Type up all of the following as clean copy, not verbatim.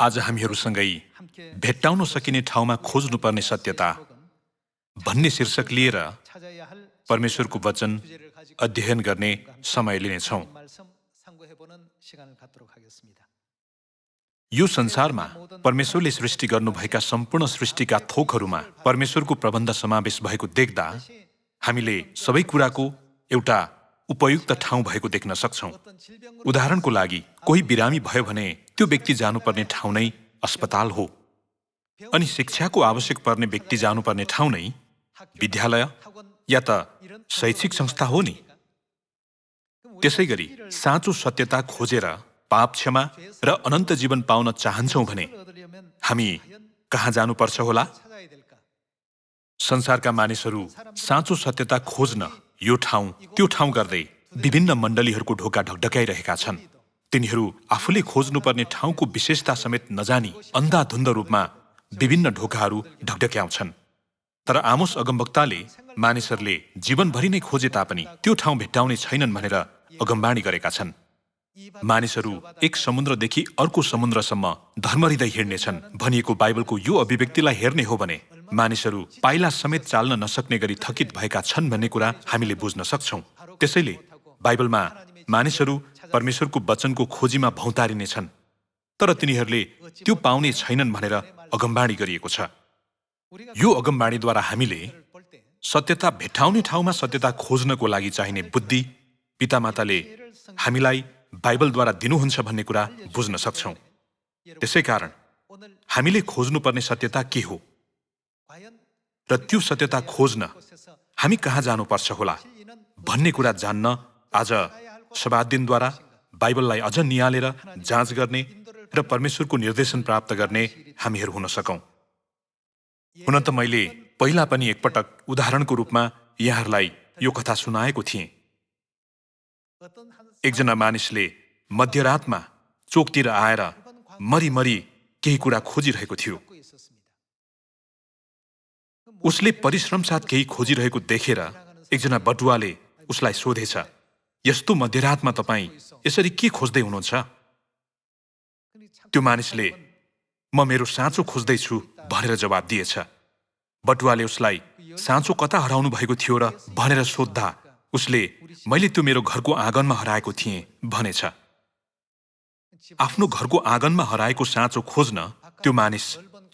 आज हामीहरूसँगै भेट्टाउन सकिने ठाउँमा खोज्नुपर्ने सत्यता भन्ने शीर्षक लिएर परमेश्वरको वचन अध्ययन गर्ने समय लिनेछौँ। यो संसारमा परमेश्वरले सृष्टि गर्नुभएका सम्पूर्ण सृष्टिका थोकहरूमा परमेश्वरको प्रबन्ध समावेश भएको देख्दा हामीले सबै कुराको एउटा उपयुक्त ठाउँ भएको देख्न सक्छौँ। उदाहरणको लागि कोही बिरामी भयो भने त्यो व्यक्ति जानुपर्ने ठाउँ नै अस्पताल हो, अनि शिक्षाको आवश्यक पर्ने व्यक्ति जानुपर्ने ठाउँ नै विद्यालय या त शैक्षिक संस्था हो नि। त्यसैगरी साँचो सत्यता खोजेर पाप क्षमा र अनन्त जीवन पाउन चाहन्छौँ भने हामी कहाँ जानुपर्छ होला? संसारका मानिसहरू साँचो सत्यता खोज्न यो ठाउँ त्यो ठाउँ गर्दै विभिन्न मण्डलीहरूको ढोका ढकढकाइरहेका छन्। तिनीहरू आफूले खोज्नुपर्ने ठाउँको विशेषता समेत नजानी अन्धाधुन्ध रूपमा विभिन्न ढोकाहरू ढकढक्याउँछन्। तर आमोस अगमवक्ताले मानिसहरूले जीवनभरि नै खोजे तापनि त्यो ठाउँ भेट्टाउने छैनन् भनेर अगमबाणी गरेका छन्। मानिसहरू एक समुद्रदेखि अर्को समुद्रसम्म धर्महृदय हिँड्नेछन् भनिएको बाइबलको यो अभिव्यक्तिलाई हेर्ने हो भने मानिसहरू पाइला समेत चाल्न नसक्ने गरी थकित भएका छन् भन्ने कुरा हामीले बुझ्न सक्छौँ। त्यसैले बाइबलमा मानिसहरू परमेश्वरको वचनको खोजीमा भौतारिनेछन्, तर तिनीहरूले त्यो पाउने छैनन् भनेर अगमबाणी गरिएको छ। यो अगमबाणीद्वारा हामीले सत्यता भेट्टाउने ठाउँमा सत्यता खोज्नको लागि चाहिने बुद्धि पितामाताले हामीलाई बाइबलद्वारा दिनुहुन्छ भन्ने कुरा बुझ्न सक्छौँ। त्यसै कारण हामीले खोज्नुपर्ने सत्यता के हो र त्यो सत्यता खोज्न हामी कहाँ जानुपर्छ होला भन्ने कुरा जान्न आज सभाअध्ययनद्वारा बाइबललाई अझ निहालेर जाँच गर्ने र परमेश्वरको निर्देशन प्राप्त गर्ने हामीहरू हुन सकौँ। हुन त मैले पहिला पनि एकपटक उदाहरणको रूपमा यहाँहरूलाई यो कथा सुनाएको थिएँ। एकजना मानिसले मध्यरातमा चोकतिर आएर मरिमरि केही कुरा खोजिरहेको थियो। उसले परिश्रम साथ केही खोजिरहेको देखेर एकजना बटुवाले उसलाई सोधेछ, यस्तो मध्यरातमा तपाईँ यसरी के खोज्दै हुनुहुन्छ? त्यो मानिसले म मेरो साँचो खोज्दैछु भनेर जवाब दिएछ। बटुवाले उसलाई साँचो कता हराउनु भएको थियो र भनेर सोद्धा उसले मैले त्यो मेरो घरको आँगनमा हराएको थिएँ भनेछ। आफ्नो घरको आँगनमा हराएको साँचो खोज्न त्यो मानिस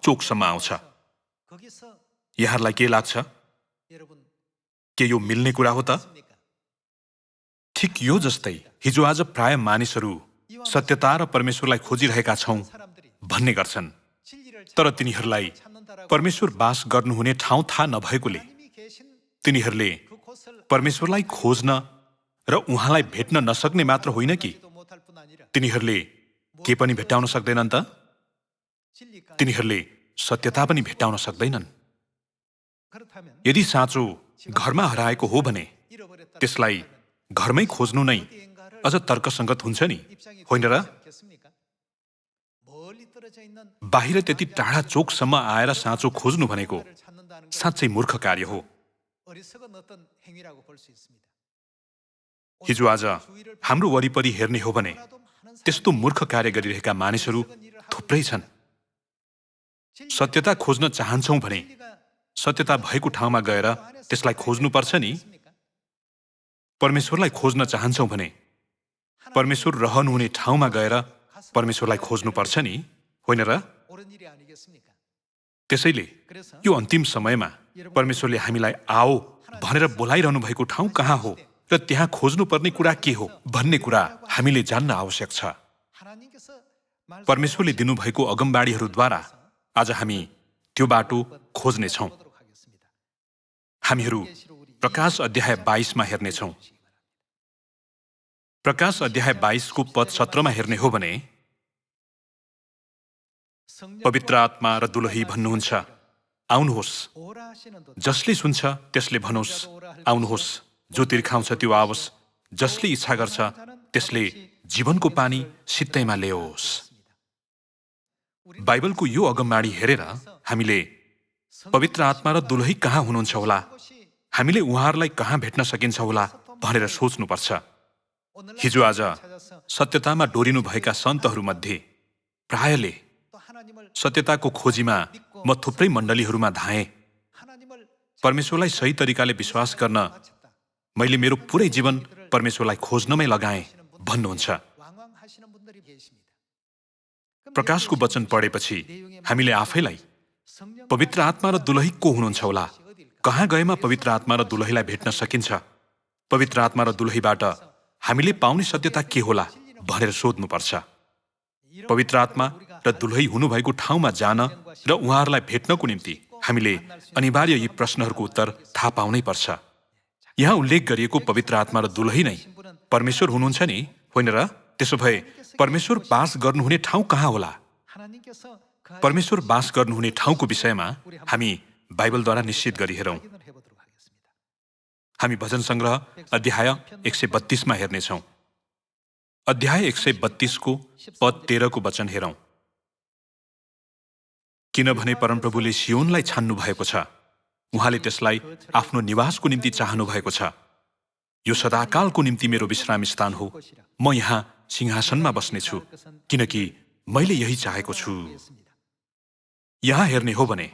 चोकसम्म आउँछ। यहाँहरूलाई के लाग्छ? के यो मिल्ने कुरा हो त? ठिक यो जस्तै हिजो आज प्राय मानिसहरू सत्यता र परमेश्वरलाई खोजिरहेका छौँ भन्ने गर्छन्, तर तिनीहरूलाई परमेश्वर वास गर्नुहुने ठाउँ थाहा नभएकोले तिनीहरूले परमेश्वरलाई खोज्न र उहाँलाई भेट्न नसक्ने मात्र होइन कि तिनीहरूले के पनि भेट्टाउन सक्दैनन् त? तिनीहरूले सत्यता पनि भेट्टाउन सक्दैनन्। यदि साँचो घरमा हराएको हो भने त्यसलाई घरमै खोज्नु नै अझ तर्कसङ्गत हुन्छ नि, होइन र? बाहिर त्यति टाढा चोकसम्म आएर साँचो खोज्नु भनेको साँच्चै मूर्ख कार्य हो। हिजो आज हाम्रो वरिपरि हेर्ने हो भने त्यस्तो मूर्ख कार्य गरिरहेका मानिसहरू थुप्रै छन्। सत्यता खोज्न चाहन्छौँ भने सत्यता भएको ठाउँमा गएर त्यसलाई खोज्नुपर्छ नि। परमेश्वरलाई खोज्न चाहन्छौँ भने परमेश्वर रहनुहुने ठाउँमा गएर परमेश्वरलाई खोज्नुपर्छ नि, होइन र? त्यसैले यो अन्तिम समयमा परमेश्वरले हामीलाई आओ भनेर बोलाइरहनु भएको ठाउँ कहाँ हो र त्यहाँ खोज्नुपर्ने कुरा के हो भन्ने कुरा हामीले जान्न आवश्यक छ। परमेश्वरले दिनुभएको अगमबाणीहरूद्वारा आज हामी त्यो बाटो खोज्नेछौँ। हामीहरू प्रकाश अध्याय 22 हेर्नेछौँ। प्रकाश अध्याय 22 को पद 17 हेर्ने हो भने पवित्र आत्मा र दुलही भन्नुहुन्छ, आउनुहोस्। जसले सुन्छ त्यसले भनोस्, आउनुहोस्। जो तिर्खाउँछ त्यो आओस्, जसले इच्छा गर्छ त्यसले जीवनको पानी सित्तैमा ल्याओस्। बाइबलको यो अगमबाणी हेरेर हामीले पवित्र आत्मा र दुलही कहाँ हुनुहुन्छ होला, हामीले उहाँहरूलाई कहाँ भेट्न सकिन्छ होला भनेर सोच्नुपर्छ। हिजो आज सत्यतामा डोरिनुभएका सन्तहरूमध्ये प्रायले सत्यताको खोजीमा म थुप्रै मण्डलीहरूमा धाएँ। परमेश्वरलाई सही तरिकाले विश्वास गर्न मैले मेरो पुरै जीवन परमेश्वरलाई खोज्नमै लगाएँ भन्नुहुन्छ। प्रकाशको वचन पढेपछि हामीले आफैलाई पवित्र आत्मा र दुलही को हुनुहुन्छ होला, कहाँ गएमा पवित्र आत्मा र दुलहीलाई भेट्न सकिन्छ, पवित्र आत्मा र दुलहीबाट हामीले पाउने सत्यता के होला भनेर सोध्नुपर्छ। पवित्र आत्मा र दुलही हुनुभएको ठाउँमा जान र उहाँहरूलाई भेट्नको निम्ति हामीले अनिवार्य यी प्रश्नहरूको उत्तर थाहा पाउनै पर्छ। यहाँ उल्लेख गरिएको पवित्र आत्मा र दुलही नै परमेश्वर हुनुहुन्छ नि, होइन र? त्यसो भए परमेश्वर बास गर्नुहुने ठाउँ कहाँ होला? परमेश्वर बास गर्नुहुने ठाउँको विषयमा हामी बाइबलद्वारा निश्चित गरी हेरौँ। हामी भजन संग्रह अध्याय 132 हेर्नेछौँ। अध्याय 132 को पद 13 को वचन हेरौँ। किनभने परमप्रभुले सियोनलाई छान्नु भएको छ, उहाँले त्यसलाई आफ्नो निवासको निम्ति चाहनु भएको छ। यो सदाकालको निम्ति मेरो विश्राम स्थान हो, म यहाँ सिंहासनमा बस्नेछु, किनकि मैले यही चाहेको छु। यहाँ हेर्ने हो भने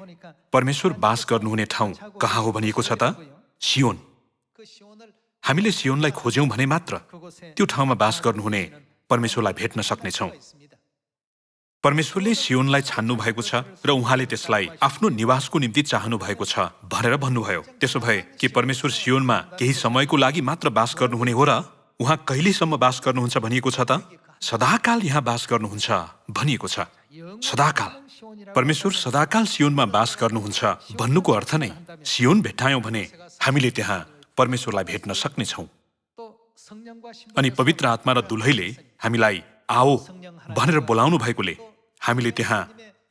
परमेश्वर बास गर्नुहुने ठाउँ कहाँ हो भनिएको छ त? सियोन। हामीले सियोनलाई खोज्यौं भने मात्र त्यो ठाउँमा बास गर्नुहुने परमेश्वरलाई भेट्न सक्नेछौँ। परमेश्वरले सियोनलाई छान्नु भएको छ र उहाँले त्यसलाई आफ्नो निवासको निम्ति चाहनु भएको छ भनेर भन्नुभयो। त्यसो भए के परमेश्वर सियोनमा केही समयको लागि मात्र बास गर्नुहुने हो र? उहाँ कहिलेसम्म बास गर्नुहुन्छ भनिएको छ त? सदाकाल यहाँ बास गर्नुहुन्छ भनिएको छ। सदाकाल परमेश्वर सदाकाल सियोनमा बास गर्नुहुन्छ भन्नुको अर्थ नै सियोन भेट्टायौं भने हामीले त्यहाँ परमेश्वरलाई भेट्न सक्नेछौँ। अनि पवित्र आत्मा र दुलहीले हामीलाई आओ भनेर बोलाउनु भएकोले हामीले त्यहाँ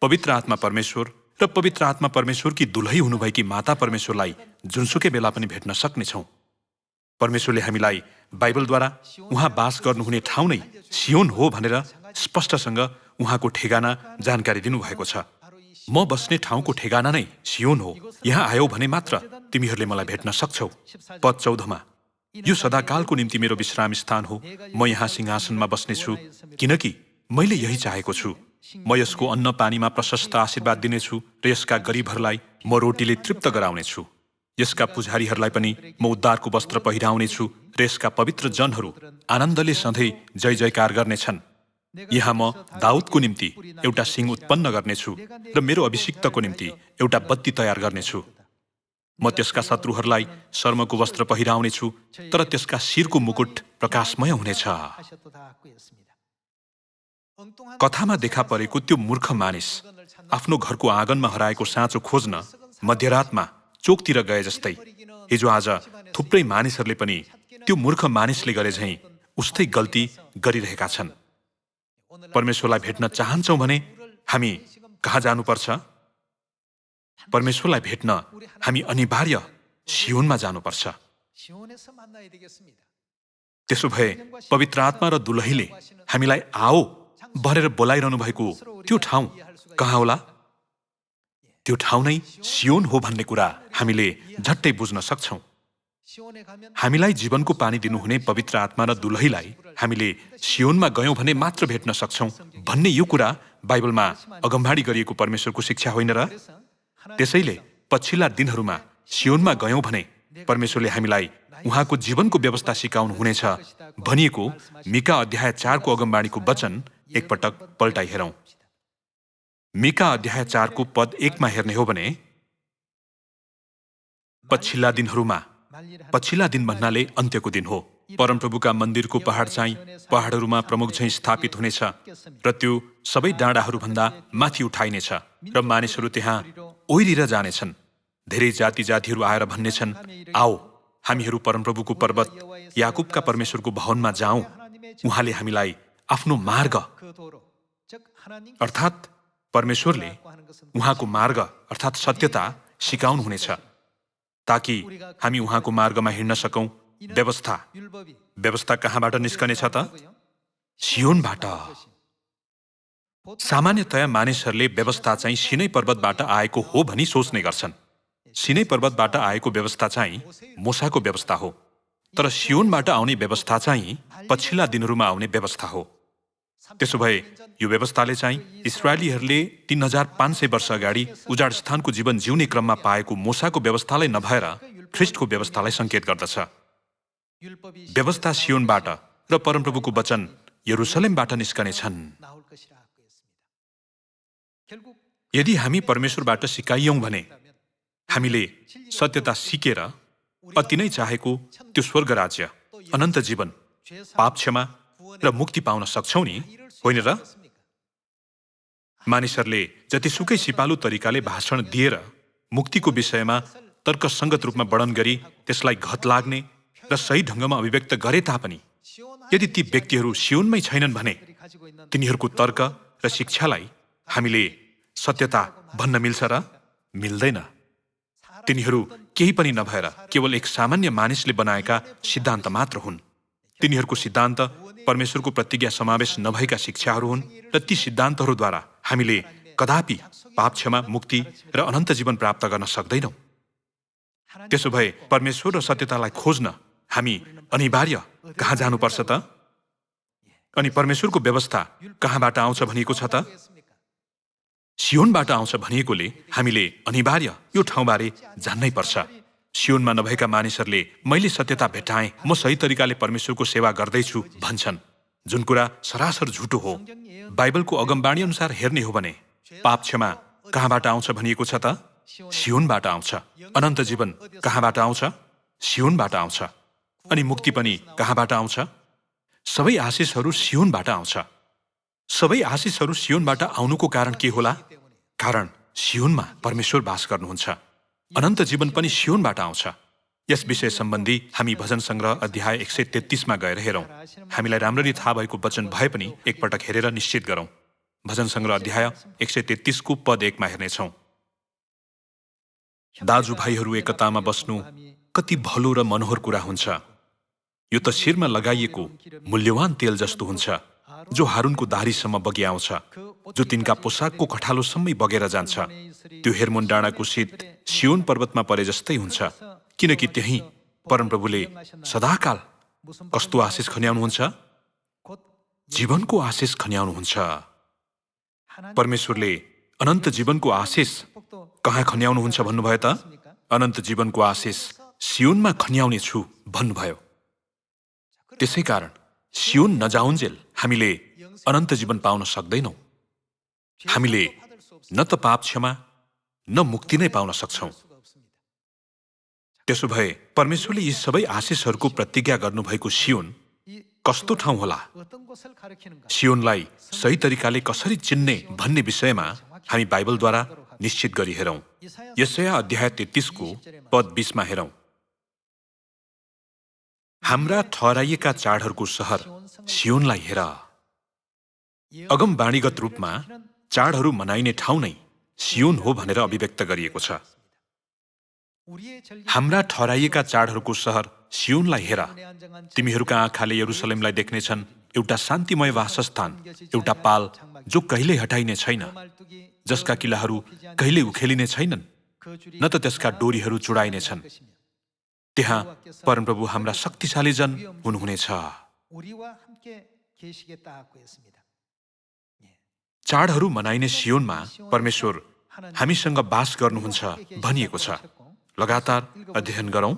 पवित्र आत्मा परमेश्वर र पवित्र आत्मा परमेश्वरकी दुलही हुनुभएकी माता परमेश्वरलाई जुनसुकै बेला पनि भेट्न सक्नेछौँ। परमेश्वरले हामीलाई बाइबलद्वारा उहाँ बास गर्नुहुने ठाउँ नै सियोन हो भनेर स्पष्टसँग उहाँको ठेगाना जानकारी दिनुभएको छ। म बस्ने ठाउँको ठेगाना नै सियोन हो, यहाँ आयो भने मात्र तिमीहरूले मलाई भेट्न सक्छौ। पद 14 यो सदाकालको निम्ति मेरो विश्राम स्थान हो, म यहाँ सिंहासनमा बस्नेछु, किनकि मैले यही चाहेको छु। म यसको अन्न पानीमा प्रशस्त आशीर्वाद दिनेछु र यसका गरिबहरूलाई म रोटीले तृप्त गराउनेछु। यसका पुजारीहरूलाई पनि म उद्धारको वस्त्र पहिराउनेछु र यसका पवित्र जनहरू आनन्दले सधैँ जय जयकार गर्नेछन्। यहाँ म दाउदको निम्ति एउटा सिंह उत्पन्न गर्नेछु र मेरो अभिषिक्तको निम्ति एउटा बत्ती तयार गर्नेछु। म त्यसका शत्रुहरूलाई शर्मको वस्त्र पहिराउनेछु, तर त्यसका शिरको मुकुट प्रकाशमय हुनेछ। कथामा देखा परेको त्यो मूर्ख मानिस आफ्नो घरको आँगनमा हराएको साँचो खोज्न मध्यरातमा चोकतिर गए जस्तै हिजो आज थुप्रै मानिसहरूले पनि त्यो मूर्ख मानिसले गरे झैं उस्तै गल्ती गरिरहेका छन्। परमेश्वरलाई भेट्न चाहन्छौँ भने हामी कहाँ जानुपर्छ? परमेश्वरलाई भेट्न हामी अनिवार्य सियोनमा जानुपर्छ। त्यसो भए पवित्र आत्मा र दुलहीले हामीलाई आओ भनेर बोलाइरहनु भएको त्यो ठाउँ कहाँ होला? त्यो ठाउँ नै सियोन हो भन्ने कुरा हामीले झट्टै बुझ्न सक्छौँ। हामीलाई जीवनको पानी दिनुहुने पवित्र आत्मा र दुलहीलाई हामीले सियोनमा गयौं भने मात्र भेट्न सक्छौँ भन्ने यो कुरा बाइबलमा अगमबाडी गरिएको परमेश्वरको शिक्षा होइन र? त्यसैले पछिल्ला दिनहरूमा सियोनमा गयौं भने परमेश्वरले हामीलाई उहाँको जीवनको व्यवस्था सिकाउनु हुनेछ भनिएको मिका अध्याय 4 को अगमबाडीको वचन एकपटक पल्टाइ हेरौं। मिका अध्याय 4 को पद 1 हेर्ने हो भने पछिल्ला दिनहरूमा, पछिल्ला दिन भन्नाले अन्त्यको दिन हो। परमप्रभुका मन्दिरको पहाड चाहिँ पहाडहरूमा प्रमुख झैं स्थापित हुनेछ र त्यो सबै डाँडाहरूभन्दा माथि उठाइनेछ र मानिसहरू त्यहाँ ओइरिएर जानेछन्। धेरै जाति जातिहरू आएर भन्नेछन्, आओ हामीहरू परमप्रभुको पर्वत याकुबका परमेश्वरको भवनमा जाउँ। उहाँले हामीलाई आफ्नो मार्ग अर्थात् परमेश्वरले उहाँको मार्ग अर्थात् सत्यता सिकाउनु हुनेछ ताकि हामी उहाँको मार्गमा हिँड्न सकौं। व्यवस्था कहाँबाट निस्कनेछ त? सियोनबाट। सामान्यतया मानिसहरूले व्यवस्था चाहिँ सिनै पर्वतबाट आएको हो भनी सोच्ने गर्छन्। सिनै पर्वतबाट आएको व्यवस्था चाहिँ मूसाको व्यवस्था हो, तर सियोनबाट आउने व्यवस्था चाहिँ पछिल्ला दिनहरूमा आउने व्यवस्था हो। त्यसो भए यो व्यवस्थाले चाहिँ इस्राएलीहरूले 3500 वर्ष अगाडि उजाड स्थानको जीवन जिउने क्रममा पाएको मोसाको व्यवस्थालाई नभएर ख्रिस्टको व्यवस्थालाई संकेत गर्दछ। व्यवस्था सियोनबाट र परमप्रभुको वचन यरुसलेमबाट निस्कनेछन्। यदि हामी परमेश्वरबाट सिकाइयौं भने हामीले सत्यता सिकेर अति नै चाहेको त्यो स्वर्ग राज्य, अनन्त जीवन, पाप क्षमा र मुक्ति पाउन सक्छौं नि, होइन र? मानिसहरूले जतिसुकै सिपालु तरिकाले भाषण दिएर मुक्तिको विषयमा तर्कसङ्गत रूपमा वर्णन गरी त्यसलाई घत लाग्ने र सही ढङ्गमा अभिव्यक्त गरे तापनि यदि ती व्यक्तिहरू सियोनमै छैनन् भने तिनीहरूको तर्क र शिक्षालाई हामीले सत्यता भन्न मिल्छ र? मिल्दैन। तिनीहरू केही पनि नभएर केवल एक सामान्य मानिसले बनाएका सिद्धान्त मात्र हुन्। तिनीहरूको सिद्धान्त परमेश्वरको प्रतिज्ञा समावेश नभएका शिक्षाहरू हुन् र ती सिद्धान्तहरूद्वारा हामीले कदापि पाप क्षमा, मुक्ति र अनन्त जीवन प्राप्त गर्न सक्दैनौँ। त्यसो भए परमेश्वर र सत्यतालाई खोज्न हामी अनिवार्य कहाँ जानुपर्छ त? अनि परमेश्वरको व्यवस्था कहाँबाट आउँछ भनिएको छ त? सियोनबाट आउँछ भनिएकोले हामीले अनिवार्य यो ठाउँबारे जान्नै पर्छ। सियोनमा नभएका मानिसहरूले मैले सत्यता भेटाएँ, म सही तरिकाले परमेश्वरको सेवा गर्दैछु भन्छन्, जुन कुरा सरासर झुटो हो। बाइबलको अगमबाणी अनुसार हेर्ने हो भने पाप क्षमा कहाँबाट आउँछ भनिएको छ त? सियोनबाट आउँछ। अनन्त जीवन कहाँबाट आउँछ? सियोनबाट आउँछ। अनि मुक्ति पनि कहाँबाट आउँछ? सबै आशिषहरू सियोनबाट आउँछ। सबै आशिषहरू सियोनबाट आउनुको कारण के होला? कारण सियोनमा परमेश्वर वास गर्नुहुन्छ। अनन्त जीवन पनि सियोनबाट आउँछ। यस विषय सम्बन्धी हामी भजन संग्रह अध्याय 133 मा गएर हेरौं। हामीलाई राम्ररी थाहा भएको वचन भए पनि एकपटक हेरेर निश्चित गरौं। भजन संग्रह अध्याय 133 को पद 1 मा हेर्नेछौं। दाजुभाइहरू एकतामा बस्नु कति भलो र मनोहर कुरा हुन्छ। यो त शिरमा लगाइएको मूल्यवान तेल जस्तो हुन्छ, जो हारूनको दाह्रीसम्म बगी आउँछ, जो तिनका पोसाकको कठालोसम्मै बगेर जान्छ। त्यो हेर्मोन डाँडाको शीत सियोन पर्वतमा परे जस्तै हुन्छ, किनकि त्यही परमप्रभुले सदाकाल कस्तो आशिष खन्याउनुहुन्छ? जीवनको आशिष खन्याउनुहुन्छ। परमेश्वरले अनन्त जीवनको आशिष कहाँ खन्याउनुहुन्छ भन्नुभयो त? अनन्त जीवनको आशिष सियोनमा खन्याउने छु भन्नुभयो। त्यसै कारण सियोन नजाउन्जेल हामीले अनन्त जीवन पाउन सक्दैनौं। हामीले न त पाप क्षमा न मुक्ति नै पाउन सक्छौं। त्यसो भए परमेश्वरले यी सबै आशिषहरूको प्रतिज्ञा गर्नुभएको सियोन कस्तो ठाउँ होला? सियोनलाई सही तरिकाले कसरी चिन्ने भन्ने विषयमा हामी बाइबलद्वारा निश्चित गरी हेरौं। यशाया अध्याय 33 को पद 20 मा हेरौं। हाम्रा ठहराइएका चाडहरूको सहर सियोनलाई हेर। अगमबाणीगत रूपमा चाडहरू मनाइने ठाउँ नै सियोन हो भनेर अभिव्यक्त गरिएको छ। हाम्रा ठहराइएका चाडहरूको सहर सियोनलाई हेर। तिमीहरूका आँखाले यरुसलेमलाई देख्नेछन्, एउटा शान्तिमय वासस्थान, एउटा पाल जो कहिल्यै हटाइने छैन, जसका किल्लाहरू कहिल्यै उखेलिने छैनन्, न त त्यसका डोरीहरू चुडाइनेछन्। त्यहाँ परमप्रभु हाम्रा शक्तिशाली जन हुनुहुनेछ। चाडहरू मनाइने सियोनमा परमेश्वर हामीसँग वास गर्नुहुन्छ भनिएको छ। लगातार अध्ययन गरौं।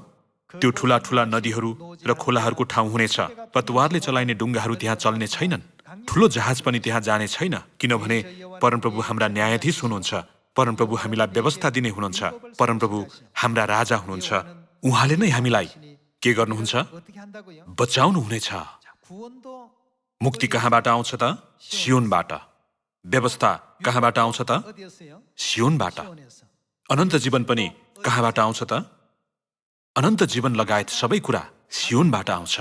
त्यो ठूला ठूला नदीहरू र खोलाहरूको ठाउँ हुनेछ। पतवारले चलाइने डुङ्गाहरू त्यहाँ चल्ने छैनन्। ठूलो जहाज पनि त्यहाँ जाने छैन, किनभने परमप्रभु हाम्रा न्यायाधीश हुनुहुन्छ। परमप्रभु हामीलाई व्यवस्था दिने हुनुहुन्छ। परमप्रभु हाम्रा राजा हुनुहुन्छ। उहाँले नै हामीलाई के गर्नुहुन्छ? बचाउनु हुनेछ। मुक्ति कहाँबाट आउँछ त? सियोनबाट। व्यवस्था कहाँबाट आउँछ त? सियोनबाट। अनन्त जीवन पनि कहाँबाट आउँछ त? अनन्त जीवन लगायत सबै कुरा सियोनबाट आउँछ।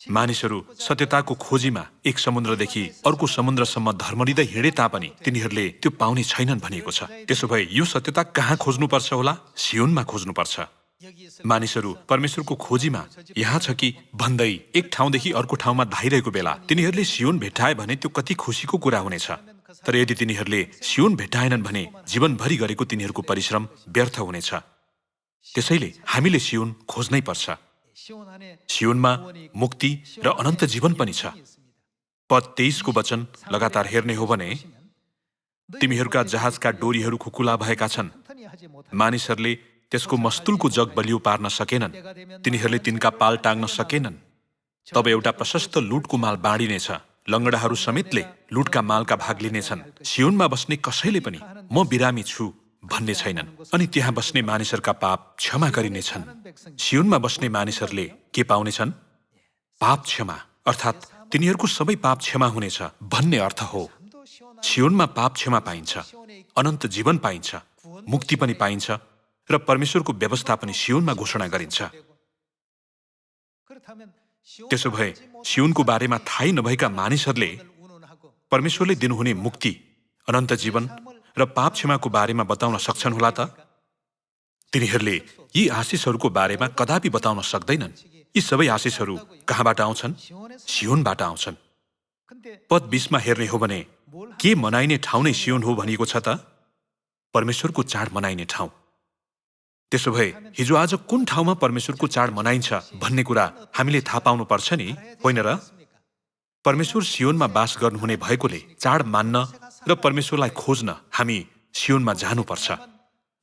मानिसहरू सत्यताको खोजीमा एक समुद्रदेखि अर्को समुद्रसम्म धर्मरिँदै हिँडे तापनि तिनीहरूले त्यो पाउने छैनन् भनिएको छ। त्यसो भए यो सत्यता कहाँ खोज्नुपर्छ होला? सियोनमा खोज्नुपर्छ। मानिसहरू परमेश्वरको खोजीमा यहाँ छ कि भन्दै एक ठाउँदेखि अर्को ठाउँमा धाइरहेको बेला तिनीहरूले सियोन भेटाए भने त्यो कति खुसीको कुरा हुनेछ। तर यदि तिनीहरूले सियोन भेटाएनन् भने जीवनभरि गरेको तिनीहरूको परिश्रम व्यर्थ हुनेछ। त्यसैले हामीले सियोन खोज्नै पर्छ। सियोनमा मुक्ति र अनन्त जीवन पनि छ। पद 23 को वचन लगातार हेर्ने हो भने तिमीहरूका जहाजका डोरीहरू खुकुला भएका छन्। मानिसहरूले त्यसको मस्तुलको जग बलियो पार्न सकेनन्। तिनीहरूले तिनका पाल टाङ्न सकेनन्। तब एउटा प्रशस्त लुटको माल बाँडिनेछ। लङ्गडाहरू समेतले लुटका मालका भाग लिनेछन्। सियोनमा बस्ने कसैले पनि म बिरामी छु भन्ने छैनन्। अनि त्यहाँ बस्ने मानिसहरूका पाप क्षमा गरिनेछन्। सियोनमा बस्ने मानिसहरूले के पाउनेछन्? पाप क्षमा, अर्थात् तिनीहरूको सबै पाप क्षमा हुनेछ भन्ने अर्थ हो। सियोनमा पाप क्षमा पाइन्छ, अनन्त जीवन पाइन्छ, मुक्ति पनि पाइन्छ र परमेश्वरको व्यवस्था पनि सियोनमा घोषणा गरिन्छ। त्यसो भए सियोनको बारेमा थाहै नभएका मानिसहरूले परमेश्वरले दिनुहुने मुक्ति, अनन्त जीवन र पाप क्षमाको बारेमा बताउन सक्छन् होला त? तिनीहरूले यी आशिषहरूको बारेमा कदापि बताउन सक्दैनन्। यी सबै आशिषहरू कहाँबाट आउँछन्? सियोनबाट आउँछन्। पद 20 मा हेर्ने हो भने के मनाइने ठाउँ नै सियोन हो भनिएको छ त? परमेश्वरको चाड मनाइने ठाउँ। त्यसो भए हिजो आज कुन ठाउँमा परमेश्वरको चाड मनाइन्छ भन्ने कुरा हामीले थाहा पाउनु पर्छ नि, होइन र? परमेश्वर सियोनमा बास गर्नुहुने भएकोले चाड मान्न र परमेश्वरलाई खोज्न हामी सियोनमा जानुपर्छ।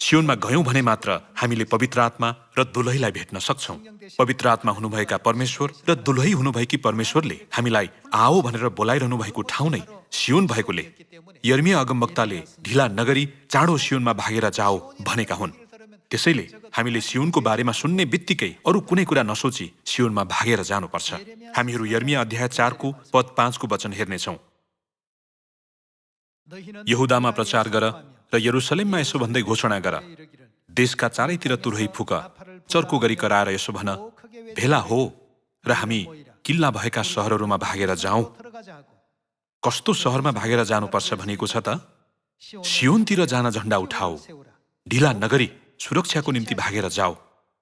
सियोनमा गयौं भने मात्र हामीले पवित्र आत्मा र दुलहीलाई भेट्न सक्छौं। पवित्र आत्मा हुनुभएका परमेश्वर र दुलही हुनुभएकी परमेश्वरले हामीलाई आओ भनेर बोलाइरहनु भएको ठाउँ नै सियोन भएकोले यर्मिया अगमवक्ताले ढिला नगरी चाँडो सियोनमा भागेर जाओ भनेका हुन्। त्यसैले हामीले सियोनको बारेमा सुन्ने बित्तिकै अरू कुनै कुरा नसोची सियोनमा भागेर जानुपर्छ। हामीहरू यर्मिया अध्याय 4 को पद 5 को वचन हेर्नेछौँ। यहुदामा प्रचार गर र यरुसलेममा यसो भन्दै घोषणा गर, देशका चारैतिर तुरही फुक, चर्को गरी कराएर यसो भन, भेला हो र हामी किल्ला भएका सहरहरूमा भागेर जाउँ। कस्तो सहरमा भागेर जानुपर्छ भनिएको छ त? सियोनतिर जान झण्डा उठाऊ, ढिला नगरी सुरक्षाको निम्ति भागेर जाऊ,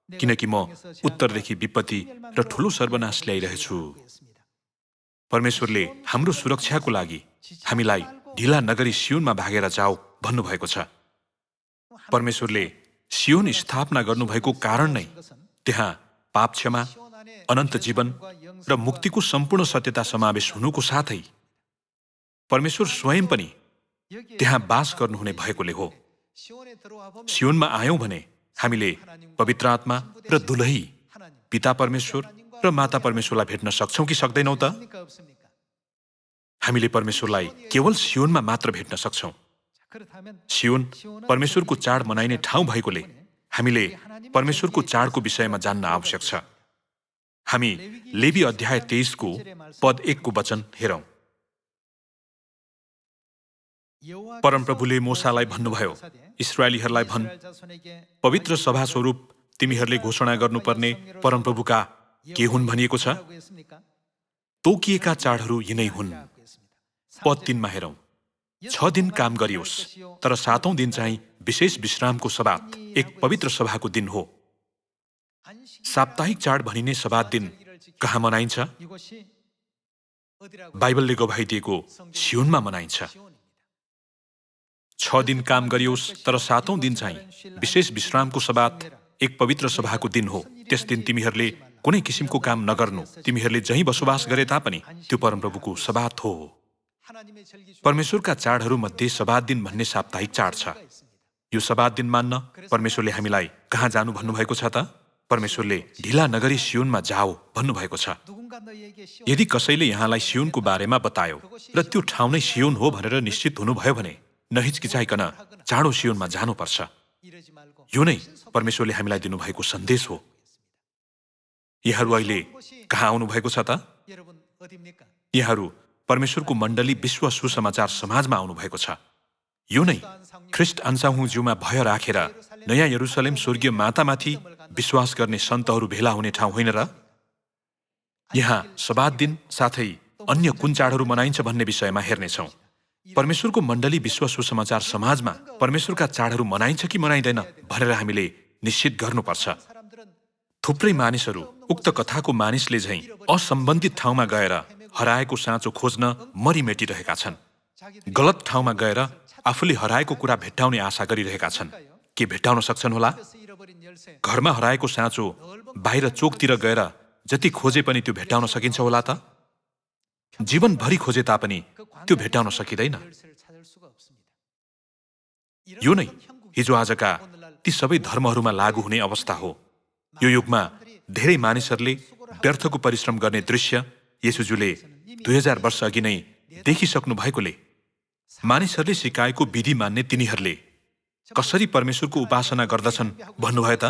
किनकि म उत्तरदेखि विपत्ति र ठूलो सर्वनाश ल्याइरहेछु। परमेश्वरले हाम्रो सुरक्षाको लागि हामीलाई ढिला नगरी सियोनमा भागेर जाऊ भन्नुभएको छ। परमेश्वरले सियोन स्थापना गर्नुभएको कारण नै त्यहाँ पाप क्षमा, अनन्त जीवन र मुक्तिको सम्पूर्ण सत्यता समावेश हुनुको साथै परमेश्वर स्वयं पनि त्यहाँ बास गर्नुहुने भएकोले हो। सियोनमा आयौं भने हामीले पवित्र आत्मा र दुलही, पिता परमेश्वर र माता परमेश्वरलाई भेट्न सक्छौं कि सक्दैनौं त? हामीले परमेश्वरलाई केवल सियोनमा मात्र भेट्न सक्छौं। सियोन परमेश्वरको चाड मनाइने ठाउँ भएकोले हामीले परमेश्वरको चाडको विषयमा जान्न आवश्यक छ। हामी लेवी अध्याय 23 को पद 1 को वचन हेरौं। परमप्रभुले मूसालाई भन्नुभयो, इस्राएलीहरूलाई भन्, पवित्र सभा स्वरूप तिमीहरूले घोषणा गर्नुपर्ने परमप्रभुका के हुन् भनिएको छ? तोकिएका चाडहरू यिनै हुन्। पद 3 मा हेरौं। 6 दिन काम गरियोस्, तर 7औं दिन चाहिँ विशेष विश्रामको सबात, एक पवित्र सभाको दिन हो। साप्ताहिक चाड भनिने सबात दिन कहाँ मनाइन्छ? बाइबलले गवाही दिएको सियोनमा मनाइन्छ। 6 दिन काम गरियोस्, तर 7औं दिन चाहिँ विशेष विश्रामको सबात, एक पवित्र सभाको दिन हो। त्यस दिन तिमीहरूले कुनै किसिमको काम नगर्नु। तिमीहरूले जहीँ बसोबास गरे तापनि त्यो परमप्रभुको सबात हो। परमेश्वरका चाडहरू मध्ये सबात दिन भन्ने साप्ताहिक चाड छ। यो सबात दिन मान्न परमेश्वरले हामीलाई कहाँ जानु भन्नुभएको छ त? परमेश्वरले ढिला नगरी सियोनमा जाओ भन्नुभएको छ। यदि कसैले यहाँलाई सियोनको बारेमा बतायो र त्यो ठाउँ नै सियोन हो भनेर निश्चित हुनुभयो भने नहिचकिचाइकन चाँडो सियोनमा जानुपर्छ। यो नै परमेश्वरले हामीलाई दिनुभएको सन्देश हो। यहाँहरू अहिले कहाँ आउनु भएको छ त? यहाँहरू परमेश्वरको मण्डली विश्व सुसमाचार समाजमा आउनुभएको छ। यो नै ख्रिस्ट अन्साहुज्यूमा भय राखेर नयाँ यरुसलेम स्वर्गीय मातामाथि विश्वास गर्ने सन्तहरू भेला हुने ठाउँ होइन र? यहाँ सबात दिन साथै अन्य कुन चाडहरू मनाइन्छ भन्ने विषयमा हेर्नेछौँ। परमेश्वरको मण्डली विश्व सुसमाचार समाजमा परमेश्वरका चाडहरू मनाइन्छ कि मनाइँदैन भनेर हामीले निश्चित गर्नुपर्छ। थुप्रै मानिसहरू उक्त कथाको मानिसले झैं असम्बन्धित ठाउँमा गएर हराएको साँचो खोज्न मरिमेटिरहेका छन्। गलत ठाउँमा गएर आफूले हराएको कुरा भेट्टाउने आशा गरिरहेका छन्। के भेट्टाउन सक्छन् होला? घरमा हराएको साँचो बाहिर चोकतिर गएर जति खोजे पनि त्यो भेट्टाउन सकिन्छ होला त? जीवनभरि खोजे तापनि त्यो भेट्टाउन सकिँदैन। यो नै हिजो आजका ती सबै धर्महरूमा लागू हुने अवस्था हो। यो युगमा धेरै मानिसहरूले व्यर्थको परिश्रम गर्ने दृश्य येशूज्यूले 2000 वर्ष अघि नै देखिसक्नु भएकोले मानिसहरूले सिकाएको विधि मान्ने तिनीहरूले कसरी परमेश्वरको उपासना गर्दछन् भन्नुभयो त?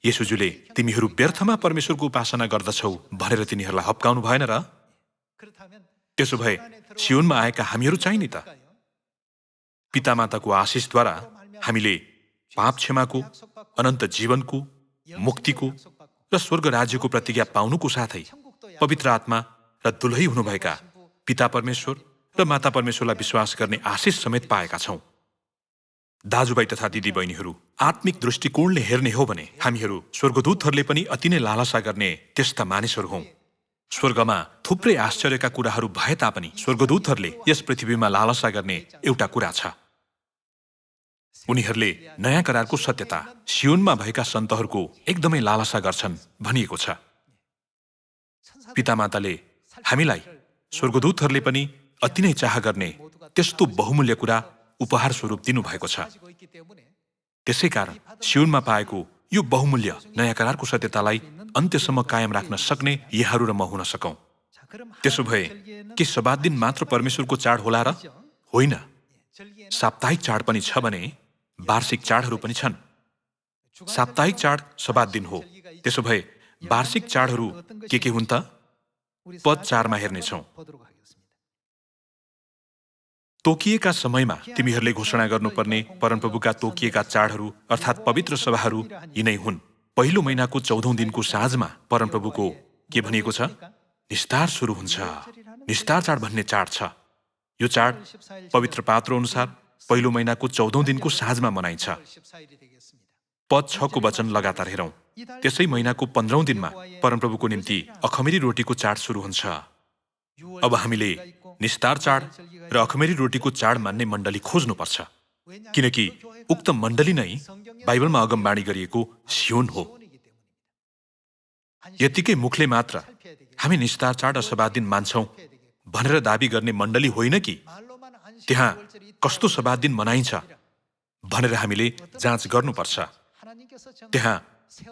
येशूज्यूले तिमीहरू व्यर्थमा परमेश्वरको उपासना गर्दछौ भनेर तिनीहरूलाई हप्काउनु भएन र? त्यसो भए सियोनमा आएका हामीहरू चाहिँ नि त? पितामाताको आशिषद्वारा हामीले पाप क्षमाको, अनन्त जीवनको, मुक्तिको र स्वर्ग राज्यको प्रतिज्ञा पाउनुको साथै पवित्र आत्मा र दुलही हुनुभएका पिता परमेश्वर र माता परमेश्वरलाई विश्वास गर्ने आशिष समेत पाएका छौं। दाजुभाइ तथा दिदी बहिनीहरू, आत्मिक दृष्टिकोणले हेर्ने हो भने हामीहरू स्वर्गदूतहरूले पनि अति नै लालसा गर्ने त्यस्ता मानिसहरू हौं। स्वर्गमा थुप्रै आश्चर्यका कुराहरू भए तापनि स्वर्गदूतहरूले यस पृथ्वीमा लालसा गर्ने एउटा कुरा छ। उनीहरूले नयाँ करारको सत्यता सियोनमा भएका सन्तहरूको एकदमै लालसा गर्छन् भनिएको छ। पितामाताले हामीलाई स्वर्गदूतहरूले पनि अति नै चाह गर्ने त्यस्तो बहुमूल्य कुरा उपहार स्वरूप दिनुभएको छ। त्यसै कारण सियोनमा पाएको यो बहुमूल्य नयाँ करारको सत्यतालाई अन्त्यसम्म कायम राख्न सक्ने यहाँहरू र म हुन सकौं। त्यसो भए के सब्बात दिन मात्र परमेश्वरको चाड होला र? होइन, साप्ताहिक चाड पनि छ भने वार्षिक चाडहरू पनि छन्। साप्ताहिक चाड सब्बात दिन हो। त्यसो भए वार्षिक चाडहरू के हुन् त? पद 4 मा हेर्नेछौं। तोकिएका समयमा तिमीहरूले घोषणा गर्नुपर्ने परमप्रभुका तोकिएका चाडहरू अर्थात् पवित्र सभाहरू यिनै हुन्। पहिलो महिनाको 14औं दिनको साँझमा परमप्रभुको के भनिएको छ? निस्तार सुरु हुन्छ। निस्तार चाड भन्ने चाड छ। यो चाड पवित्र पात्र अनुसार पहिलो महिनाको 14औं दिनको साँझमा मनाइन्छ। पद 6 को वचन लगातार हेरौं। त्यसै महिनाको 15औं दिनमा परमप्रभुको निम्ति अखमेरी रोटीको चाड सुरु हुन्छ। अब हामीले निस्तार चाड र अखमेरी रोटीको चाड मान्ने मण्डली खोज्नुपर्छ, किनकि उक्त मण्डली नै बाइबलमा अगमबाणी गरिएको सियोन हो। यतिकै मुखले मात्र हामी निस्तार चाड र सब्बात दिन मान्छौं भनेर दाबी गर्ने मण्डली होइन कि त्यहाँ कस्तो सब्बात दिन मनाइन्छ भनेर हामीले जाँच गर्नुपर्छ। त्यहाँ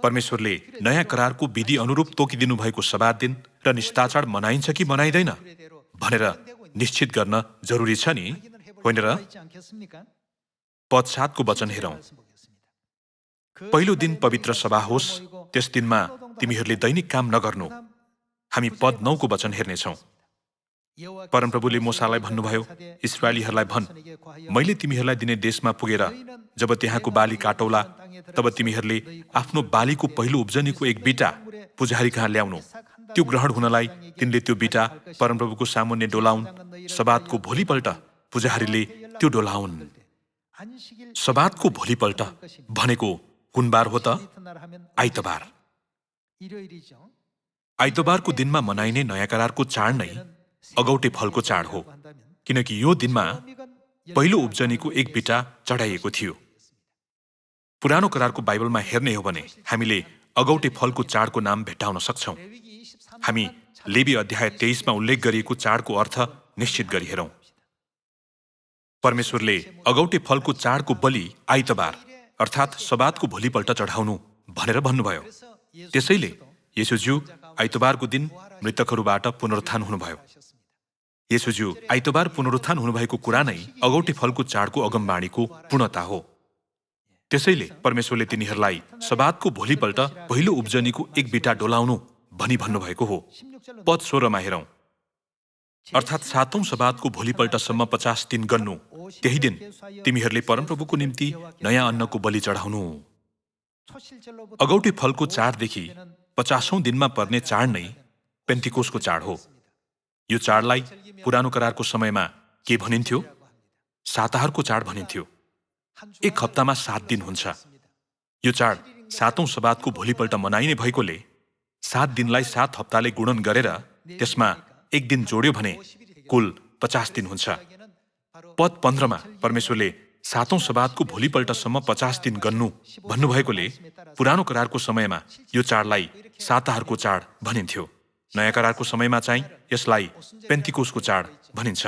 परमेश्वरले नयाँ करारको विधि अनुरूप तोकिदिनु भएको सब्बात दिन र निस्तार चाड मनाइन्छ कि मनाइँदैन भनेर निश्चित गर्न जरुरी छ नि, होइन र? पद 7 को वचन हेरौं। पहिलो दिन पवित्र सभा होस्, त्यस दिनमा तिमीहरूले दैनिक काम नगर्नु। हामी पद 9 को वचन हेर्नेछौं। परमप्रभुले मूसालाई भन्नुभयो, इस्राएलीहरूलाई भन्, मैले तिमीहरूलाई दिने देशमा पुगेर जब त्यहाँको बाली काटौला, तब तिमीहरूले आफ्नो बालीको पहिलो उब्जनीको एक बिटा पुजारी कहाँ ल्याउनु। त्यो ग्रहण हुनलाई तिनले त्यो बिटा परमप्रभुको सामुन्ने डोलाउन्। सब्बातको भोलिपल्ट पुजारीले त्यो डोलाउन्। सब्बातको भोलिपल्ट भनेको कुन बार हो त? आइतबार। आइतबारको दिनमा मनाइने नयाँ करारको चाड नै अगौटे फलको चाड हो, किनकि यो दिनमा पहिलो उब्जनीको एक बिटा चढाइएको थियो। पुरानो करारको बाइबलमा हेर्ने हो भने हामीले अगौटे फलको चाडको नाम भेट्टाउन सक्छौं। हामी लेवी अध्याय 23 मा उल्लेख गरिएको चाडको अर्थ निश्चित गरी हेरौं। परमेश्वरले अगौटे फलको चाडको बलि आइतबार अर्थात् सब्बातको भोलिपल्ट चढाउनु भनेर भन्नुभयो। त्यसैले येशूज्यू आइतबारको दिन मृतकहरूबाट पुनरुत्थान हुनुभयो। येशूज्यू आइतबार पुनरुत्थान हुनुभएको कुरा नै अगौटे फलको चाडको अगमबाणीको पूर्णता हो। त्यसैले परमेश्वरले तिनीहरूलाई सब्बातको भोलिपल्ट पहिलो उब्जनीको एक बिटा डोलाउनु भनी भन्नुभएको हो। पद 16 मा हेरौं। अर्थात् 7औं सब्बातको भोलिपल्टसम्म 50 दिन गन्नु। त्यही दिन तिमीहरूले परमप्रभुको निम्ति नयाँ अन्नको बलि चढाउनु। अगौटे फलको चाडदेखि 50औं दिनमा पर्ने चाड नै पेन्तिकोसको चाड हो। यो चाडलाई पुरानो करारको समयमा के भनिन्थ्यो? साताहारको चाड भनिन्थ्यो। एक हप्तामा 7 दिन हुन्छ। यो चाड 7औं सब्बातको भोलिपल्ट मनाइने भएकोले 7 दिनलाई 7 हप्ताले गुणन गरेर त्यसमा एक दिन जोड्यो भने कुल 50 दिन हुन्छ। पद 15 मा परमेश्वरले 7औं सब्बातको भोलिपल्टसम्म 50 दिन गन्नु भन्नुभएकोले पुरानो करारको समयमा यो चाडलाई साताहारको चाड भनिन्थ्यो। नयाँ करारको समयमा चाहिँ यसलाई पेन्तिकोसको चाड भनिन्छ।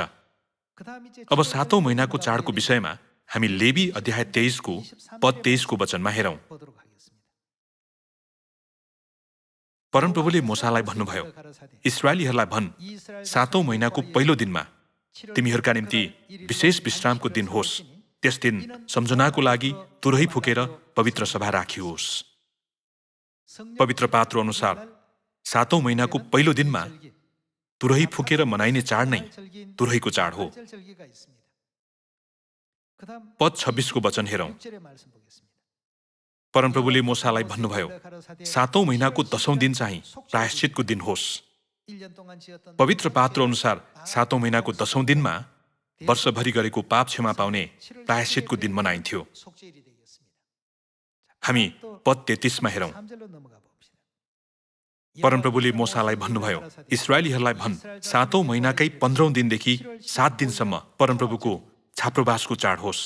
अब 7औं महिनाको चाडको विषयमा हामी लेवी अध्याय 23 को पद 23 को वचनमा हेरौं। परमप्रभुले मूसालाई भन्नुभयो, इस्राएलीहरूलाई भन्, 7औं महिनाको पहिलो दिनमा तिमीहरूका निम्ति विशेष विश्रामको दिन होस्। त्यस दिन सम्झनाको लागि तुरही फुकेर पवित्र सभा राखियोस्। पवित्र पात्र अनुसार 7औं महिनाको पहिलो दिनमा तुरही फुकेर मनाइने चाड नै तुरहीको चाड हो। पद 26 को वचन हेरौं। परमप्रभुले मूसालाई भन्नुभयो, 7औं महिनाको 10औं दिन चाहिँ प्रायश्चितको दिन होस्। पवित्र पात्र अनुसार 7औं महिनाको 10औं दिनमा वर्षभरि गरेको पाप क्षमा पाउने प्रायश्चितको दिन मनाइन्थ्यो। हामी पद 33 मा हेरौं। परमप्रभुले मूसालाई भन्नुभयो, इस्राएलीहरूलाई भन्, 7औं महिनाकै 15औं दिनदेखि 7 दिनसम्म परमप्रभुको छाप्रोबासको चाड होस्।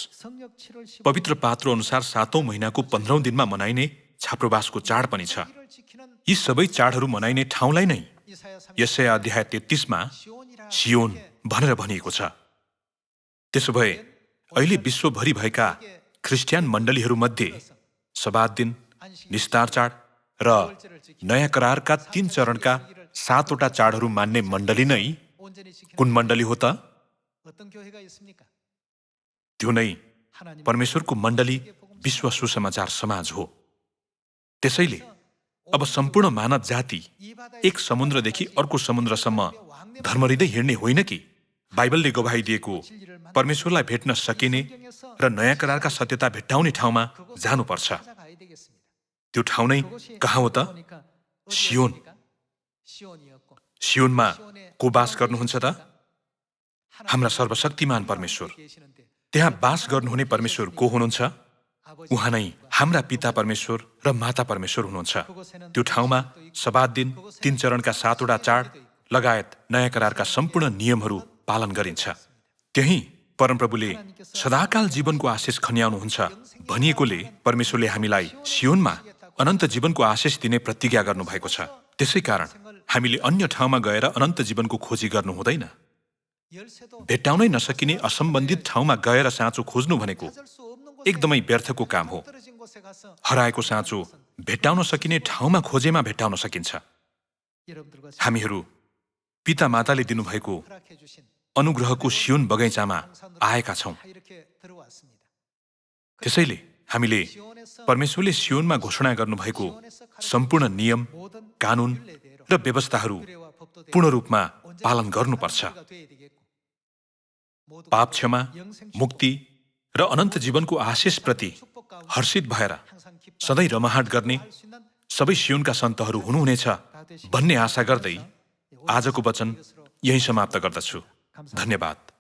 पवित्र पात्र अनुसार 7औं महिनाको 15औं दिनमा मनाइने छाप्रोबासको चाड पनि छ। यी सबै चाडहरू मनाइने ठाउँलाई नै यशाया अध्याय 33 मा सियोन भनेर भनिएको छ। त्यसो भए अहिले विश्वभरि भएका ख्रिस्टियन मण्डलीहरूमध्ये सब्बात दिन, निस्तार चाड र नयाँ करारका 3 चरणका 7वटा चाडहरू मान्ने मण्डली नै कुन मण्डली हो त? त्यो नै परमेश्वरको मण्डली विश्व सुसमाचार समाज हो। त्यसैले अब सम्पूर्ण मानव जाति एक समुद्रदेखि अर्को समुद्रसम्म धर्महृदय हिँड्ने होइन कि बाइबलले गवाही दिएको परमेश्वरलाई भेट्न सकिने र नयाँ करारका सत्यता भेट्टाउने ठाउँमा जानुपर्छ। त्यो ठाउँ नै कहाँ हो त? सियोन। सियोनमा को बास गर्नुहुन्छ त? हाम्रा सर्वशक्तिमान परमेश्वर। त्यहाँ बास गर्नुहुने परमेश्वर को हुनुहुन्छ? उहाँ नै हाम्रा पिता परमेश्वर र माता परमेश्वर हुनुहुन्छ। त्यो ठाउँमा सब्बात दिन, 3 चरणका 7वटा चाड लगायत नयाँ करारका सम्पूर्ण नियमहरू पालन गरिन्छ। त्यही परमप्रभुले सदाकाल जीवनको आशिष खन्याउनुहुन्छ भनिएकोले परमेश्वरले हामीलाई सियोनमा अनन्त जीवनको आशिष दिने प्रतिज्ञा गर्नुभएको छ। त्यसैकारण हामीले अन्य ठाउँमा गएर अनन्त जीवनको खोजी गर्नु हुँदैन। भेट्टाउनै नसकिने असम्बन्धित ठाउँमा गएर साँचो खोज्नु भनेको एकदमै व्यर्थको काम हो। हराएको साँचो भेट्टाउन सकिने ठाउँमा खोजेमा भेट्टाउन सकिन्छ। हामीहरू पिता माताले दिनुभएको अनुग्रहको सियोन बगैँचामा आएका छौं। त्यसैले हामीले परमेश्वरले सियोनमा घोषणा गर्नुभएको सम्पूर्ण नियम, कानून र व्यवस्थाहरू पूर्ण रूपमा पालन गर्नुपर्छ। पाप क्षमा, मुक्ति र अनन्त जीवनको आशिषप्रति हर्षित भएर सधैँ रमाहाट गर्ने सबै सियोनका सन्तहरू हुनुहुनेछ भन्ने आशा गर्दै आजको वचन यही समाप्त गर्दछु। धन्यवाद।